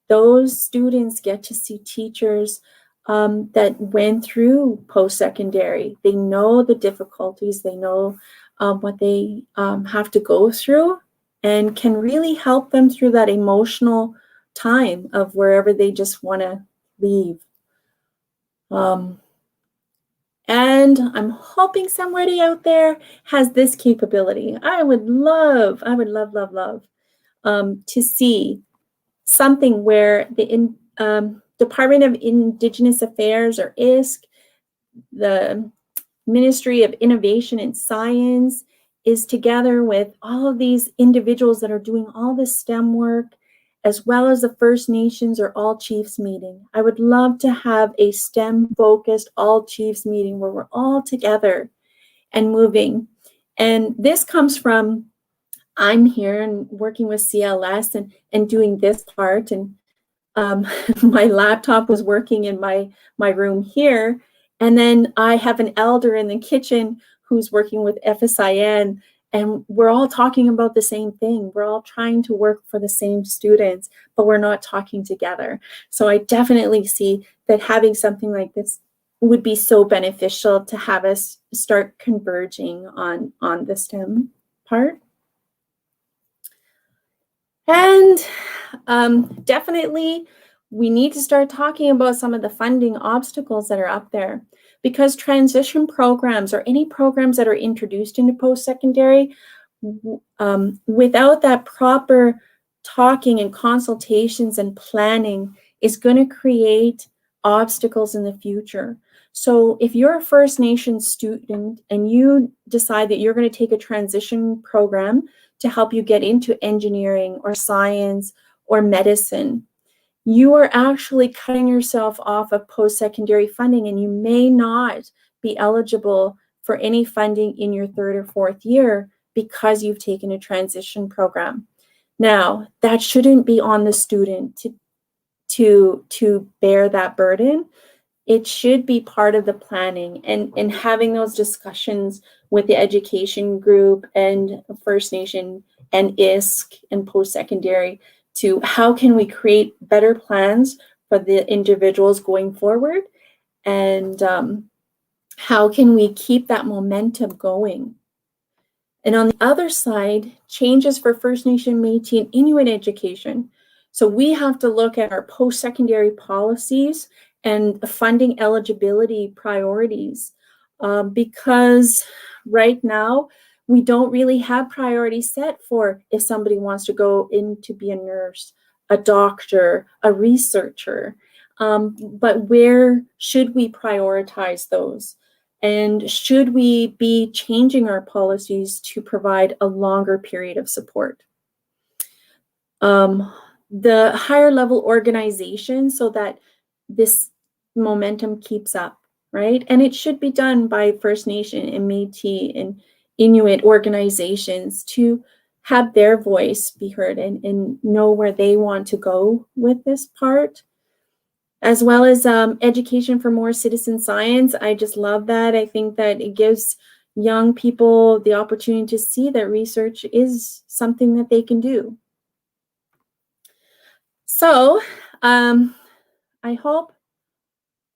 those students get to see teachers that went through post-secondary. They know the difficulties, they know what they have to go through, and can really help them through that emotional time of wherever they just want to leave. And I'm hoping somebody out there has this capability. I would love to see something where the Department of Indigenous Affairs, or ISC, the Ministry of Innovation and Science, is together with all of these individuals that are doing all this STEM work, as well as the First Nations or All Chiefs meeting. I would love to have a STEM-focused All Chiefs meeting where we're all together and moving. And this comes from, I'm here and working with CLS and doing this part, and my laptop was working in my room here. And then I have an elder in the kitchen who's working with FSIN, and we're all talking about the same thing. We're all trying to work for the same students, but we're not talking together. So I definitely see that having something like this would be so beneficial to have us start converging on the STEM part. And definitely, we need to start talking about some of the funding obstacles that are up there, because transition programs, or any programs that are introduced into post-secondary, without that proper talking and consultations and planning, is going to create obstacles in the future. So if you're a First Nations student and you decide that you're going to take a transition program to help you get into engineering or science or medicine, you are actually cutting yourself off of post-secondary funding, and you may not be eligible for any funding in your 3rd or 4th year because you've taken a transition program. Now, that shouldn't be on the student to bear that burden. It should be part of the planning and having those discussions with the education group and First Nation and ISC and post-secondary to how can we create better plans for the individuals going forward, and how can we keep that momentum going. And on the other side, changes for First Nation, Métis, and Inuit education. So we have to look at our post-secondary policies and funding eligibility priorities, because right now we don't really have priorities set for if somebody wants to go in to be a nurse, a doctor, a researcher, but where should we prioritize those? And should we be changing our policies to provide a longer period of support? The higher level organization, so that this momentum keeps up, right? And it should be done by First Nation and Métis and Inuit organizations to have their voice be heard and know where they want to go with this part, as well as education for more citizen science. I just love that. I think that it gives young people the opportunity to see that research is something that they can do. So I hope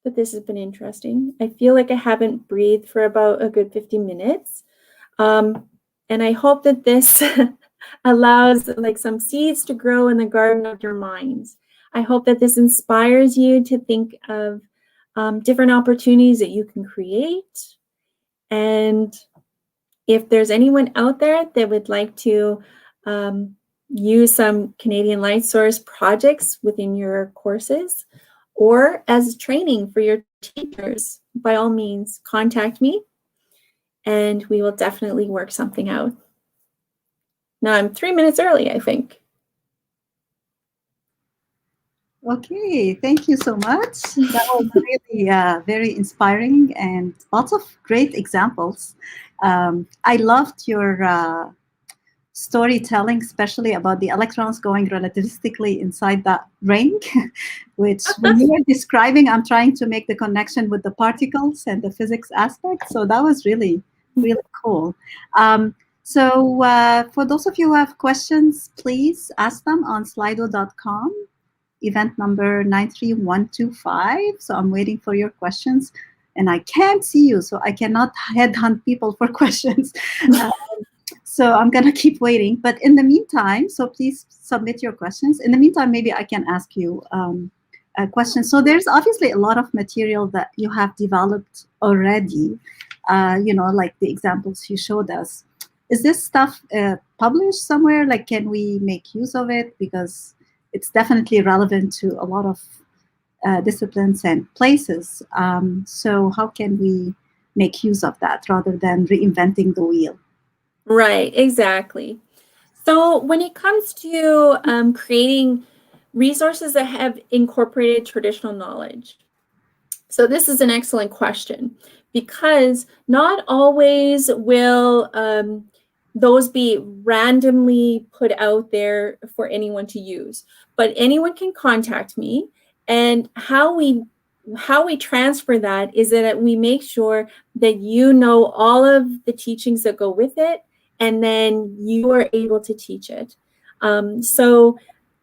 that this has been interesting. I feel like I haven't breathed for about a good 50 minutes. And I hope that this allows like some seeds to grow in the garden of your minds. I hope that this inspires you to think of different opportunities that you can create. And if there's anyone out there that would like to use some Canadian Lightsource projects within your courses or as training for your teachers, by all means, contact me and we will definitely work something out. Now I'm 3 minutes early, I think. Okay, thank you so much. That was really very inspiring and lots of great examples. I loved your storytelling, especially about the electrons going relativistically inside that ring, which when you were describing, I'm trying to make the connection with the particles and the physics aspect. So that was really, really cool. So for those of you who have questions, please ask them on slido.com, event number 93125. So I'm waiting for your questions. And I can't see you, so I cannot headhunt people for questions. So I'm going to keep waiting. But in the meantime, so please submit your questions. In the meantime, maybe I can ask you a question. So there's obviously a lot of material that you have developed already, like the examples you showed us. Is this stuff published somewhere? Like, can we make use of it? Because it's definitely relevant to a lot of disciplines and places. So how can we make use of that rather than reinventing the wheel? Right, exactly. So when it comes to creating resources that have incorporated traditional knowledge, so this is an excellent question, because not always will those be randomly put out there for anyone to use, but anyone can contact me. And how we transfer that is that we make sure that you know all of the teachings that go with it, and then you are able to teach it. So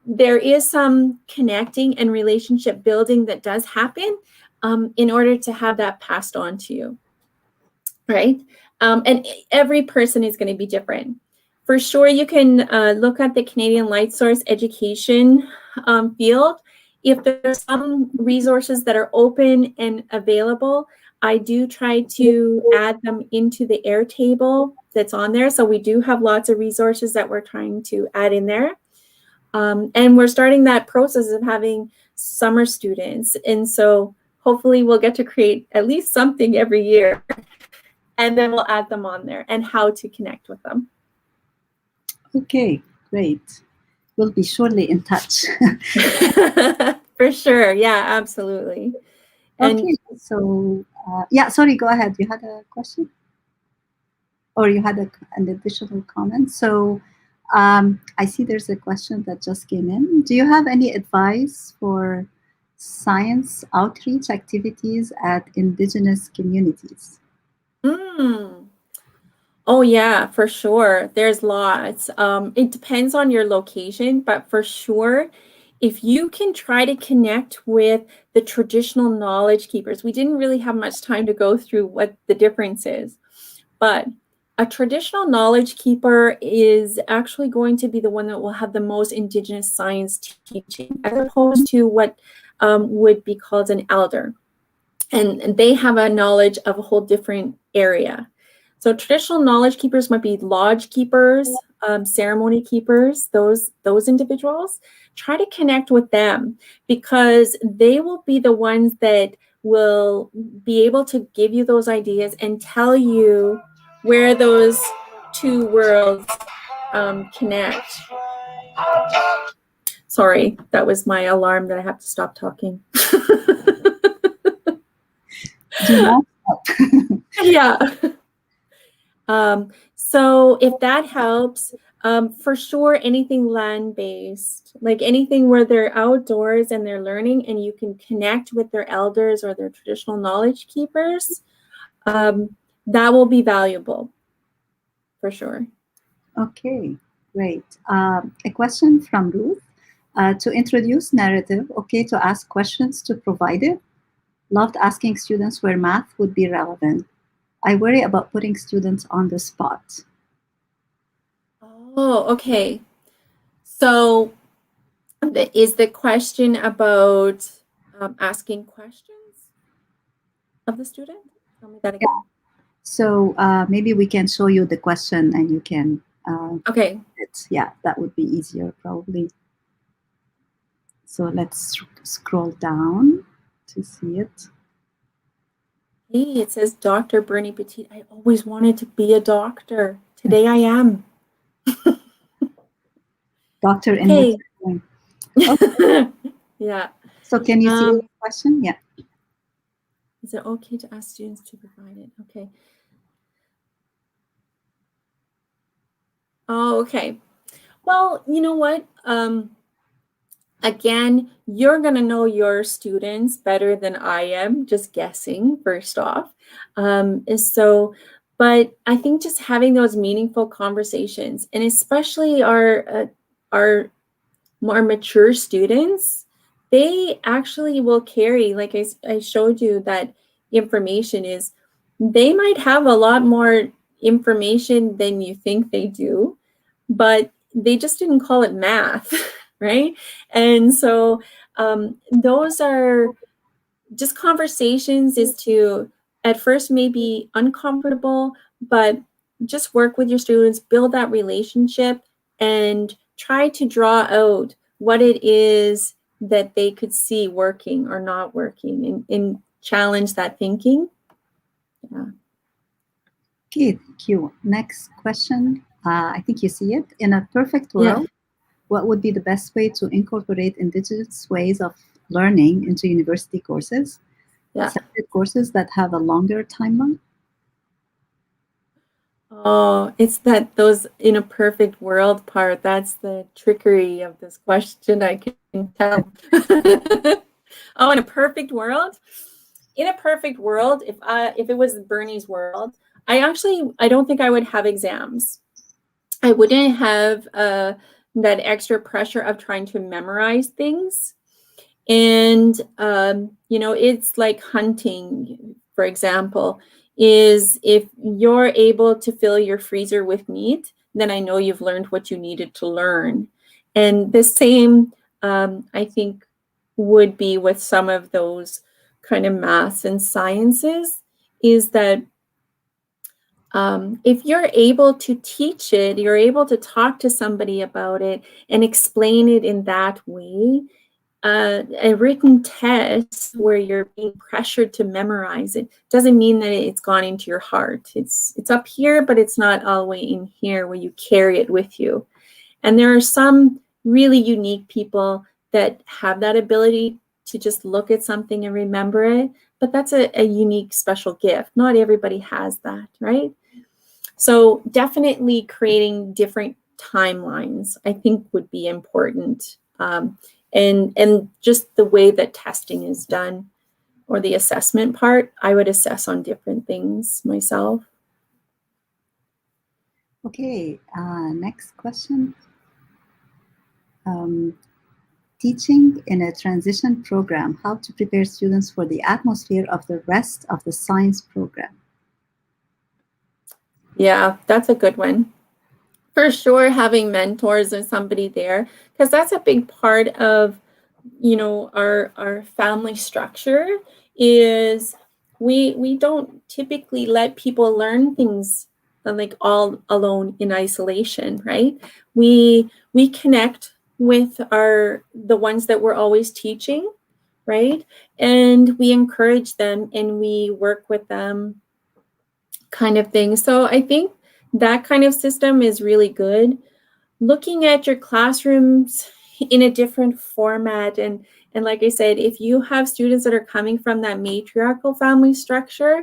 there is some connecting and relationship building that does happen in order to have that passed on to you, right? And every person is going to be different. For sure, you can look at the Canadian Lightsource education field. If there's some resources that are open and available, I do try to add them into the Airtable that's on there. So we do have lots of resources that we're trying to add in there. And we're starting that process of having summer students. And so hopefully we'll get to create at least something every year. And then we'll add them on there and how to connect with them. Okay, great. We'll be surely in touch. For sure. Yeah, absolutely. And okay, so sorry, go ahead. You had a question? Or you had an additional comment? So I see there's a question that just came in. Do you have any advice for science outreach activities at Indigenous communities? Oh, yeah, for sure. There's lots. It depends on your location, but for sure, if you can try to connect with the traditional knowledge keepers, we didn't really have much time to go through what the difference is, but a traditional knowledge keeper is actually going to be the one that will have the most Indigenous science teaching, as opposed to what would be called an elder. And they have a knowledge of a whole different area. So traditional knowledge keepers might be lodge keepers, ceremony keepers, those individuals. Try to connect with them, because they will be the ones that will be able to give you those ideas and tell you where those two worlds connect. Sorry, that was my alarm that I have to stop talking. Do not stop. Yeah. So if that helps, for sure, anything land-based, like anything where they're outdoors and they're learning and you can connect with their elders or their traditional knowledge keepers, that will be valuable, for sure. Okay, great. A question from Ruth. To introduce narrative, okay, to ask questions to provide it. Loved asking students where math would be relevant. I worry about putting students on the spot. Oh, okay. So is the question about asking questions of the student? Tell me that again. Yeah. So maybe we can show you the question and you can. Okay. Yeah, that would be easier probably. So let's scroll down to see it. Hey, it says Dr. Bernie Petit. I always wanted to be a doctor. Today I am. Doctor in Hey. okay. Yeah. So can you see the question? Yeah. Is it okay to ask students to provide it? Okay. Oh, okay. Well, you know what? Again, you're going to know your students better than I am, just guessing, first off. So But I think just having those meaningful conversations, and especially our more mature students, they actually will carry, like I showed you, that information is, they might have a lot more information than you think they do, but they just didn't call it math, right? And so those are just conversations, is to at first maybe uncomfortable, but just work with your students, build that relationship, and try to draw out what it is that they could see working or not working, and challenge that thinking. Yeah. Okay, thank you. Next question. I think you see it. In a perfect world, what would be the best way to incorporate Indigenous ways of learning into university courses? Yeah. Separate courses that have a longer timeline? Oh, it's that those in a perfect world part. That's the trickery of this question, I can tell. Oh, in a perfect world? In a perfect world, if it was Bernie's world, I don't think I would have exams. I wouldn't have that extra pressure of trying to memorize things. And, it's like hunting, for example, is if you're able to fill your freezer with meat, then I know you've learned what you needed to learn. And the same, I think, would be with some of those kind of maths and sciences, is that if you're able to teach it, you're able to talk to somebody about it and explain it in that way. A written test where you're being pressured to memorize it doesn't mean that it's gone into your heart. It's up here, but it's not all the way in here where you carry it with you. And there are some really unique people that have that ability to just look at something and remember it, but that's a unique, special gift. Not everybody has that, right? So definitely creating different timelines, I think, would be important. And just the way that testing is done, or the assessment part, I would assess on different things myself. Okay, next question. Teaching in a transition program, how to prepare students for the atmosphere of the rest of the science program? Yeah, that's a good one. For sure, having mentors or somebody there, because that's a big part of, our family structure, is we don't typically let people learn things like all alone in isolation, right? We connect with the ones that we're always teaching, right? And we encourage them and we work with them, kind of thing. So I think that kind of system is really good. Looking at your classrooms in a different format, and like I said, if you have students that are coming from that matriarchal family structure,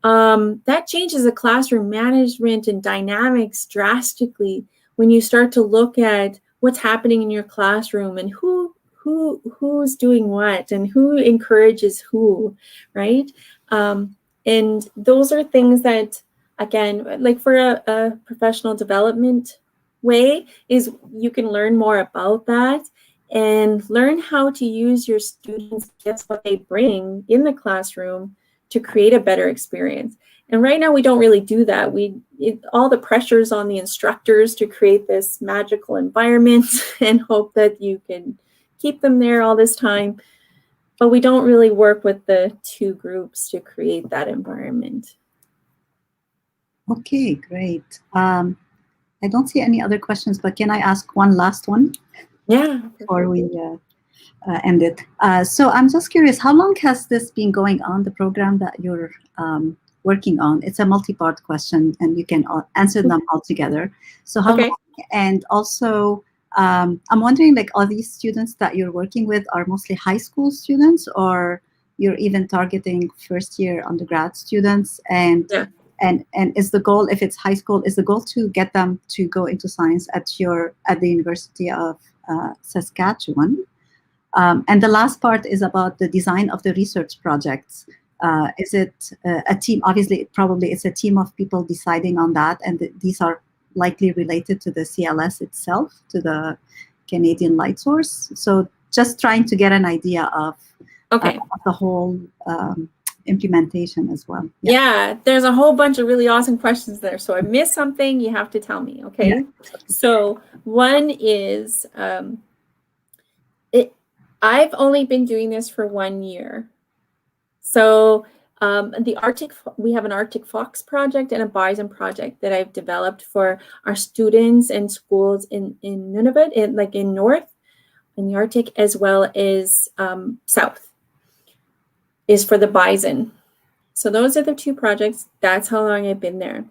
that changes the classroom management and dynamics drastically when you start to look at what's happening in your classroom and who's doing what and who encourages who, right? And those are things that, again, like for a professional development way, is you can learn more about that and learn how to use your students' gifts, what they bring in the classroom, to create a better experience. And right now we don't really do that. All the pressures on the instructors to create this magical environment and hope that you can keep them there all this time. But we don't really work with the two groups to create that environment. Okay, great. I don't see any other questions, but can I ask one last one? Yeah. Before we end it. So I'm just curious, how long has this been going on, the program that you're working on? It's a multi-part question, and you can answer them all together. So how long? And also, I'm wondering, like, are these students that you're working with are mostly high school students, or you're even targeting first-year undergrad students? And is the goal, if it's high school, is the goal to get them to go into science at the University of Saskatchewan? And the last part is about the design of the research projects. Is it a team? Obviously, probably it's a team of people deciding on that, and these are likely related to the CLS itself, to the Canadian Lightsource. So just trying to get an idea of, of the whole implementation as well. Yeah, there's a whole bunch of really awesome questions there. So I missed something, you have to tell me, okay? Yeah. So one is, I've only been doing this for 1 year. So we have an Arctic Fox project and a Bison project that I've developed for our students and schools in Nunavut, like in north, in the Arctic, as well as south, is for the bison. So those are the two projects. That's how long I've been there.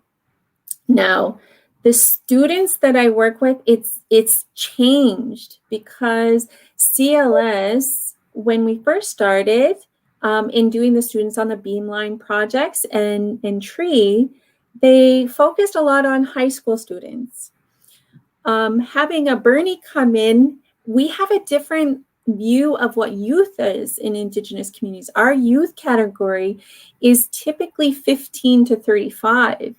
Now, the students that I work with, it's changed because CLS, when we first started in doing the students on the beamline projects and tree, they focused a lot on high school students. Having a Bernie come in, we have a different view of what youth is in Indigenous communities. Our youth category is typically 15 to 35.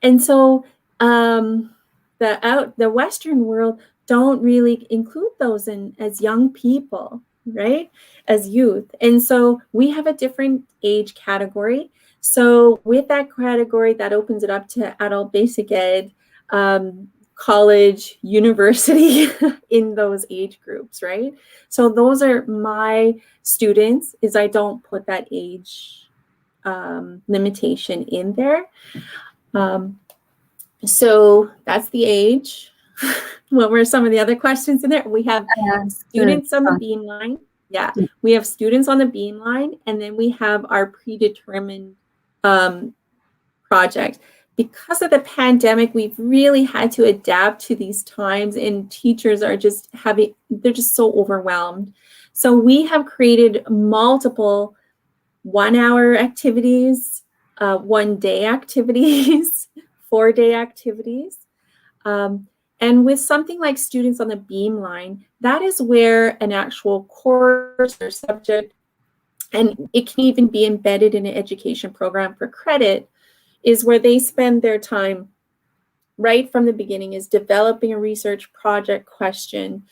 And so the Western world don't really include those as young people, right? As youth. And so we have a different age category. So with that category, that opens it up to adult basic ed, college, university in those age groups, right? So those are my students, is I don't put that age limitation in there. So that's the age. What were some of the other questions in there? We have students on the beamline. Yeah, we have students on the beamline, and then we have our predetermined project. Because of the pandemic, we've really had to adapt to these times, and teachers are just they're just so overwhelmed. So we have created multiple 1-hour activities, 1-day activities, 4-day activities. And with something like students on the beamline, that is where an actual course or subject, and it can even be embedded in an education program for credit, is where they spend their time right from the beginning, is developing a research project question,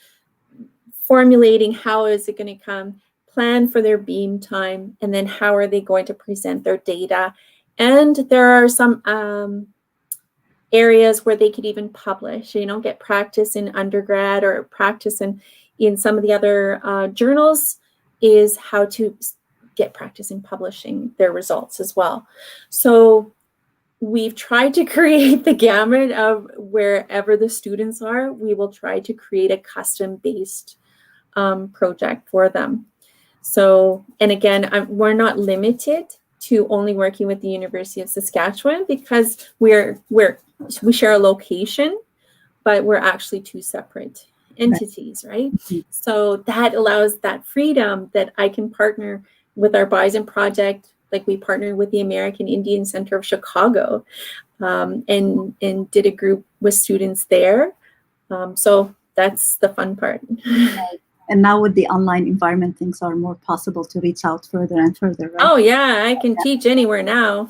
formulating how is it going to come, plan for their beam time, and then how are they going to present their data. And there are some areas where they could even publish, get practice in undergrad or practice in some of the other journals, is how to get practice in publishing their results as well. So we've tried to create the gamut of wherever the students are. We will try to create a custom-based project for them. So, and again, we're not limited to only working with the University of Saskatchewan, because we share a location, but we're actually two separate entities, right? So that allows that freedom that I can partner with our Bison Project. Like we partnered with the American Indian Center of Chicago and did a group with students there. So that's the fun part. And now with the online environment, things are more possible to reach out further and further, right? Oh, yeah, I can teach anywhere now.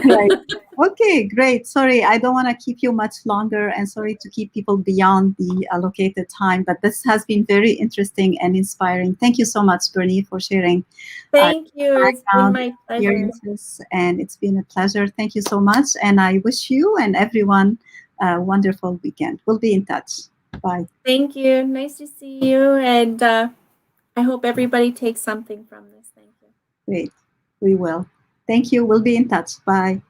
Right. Okay, great. Sorry, I don't want to keep you much longer, and sorry to keep people beyond the allocated time, but this has been very interesting and inspiring. Thank you so much, Bernie, for sharing. Thank you. It's been my pleasure. And it's been a pleasure. Thank you so much. And I wish you and everyone a wonderful weekend. We'll be in touch. Bye. Thank you. Nice to see you. And I hope everybody takes something from this. Thank you. Great. We will. Thank you. We'll be in touch. Bye.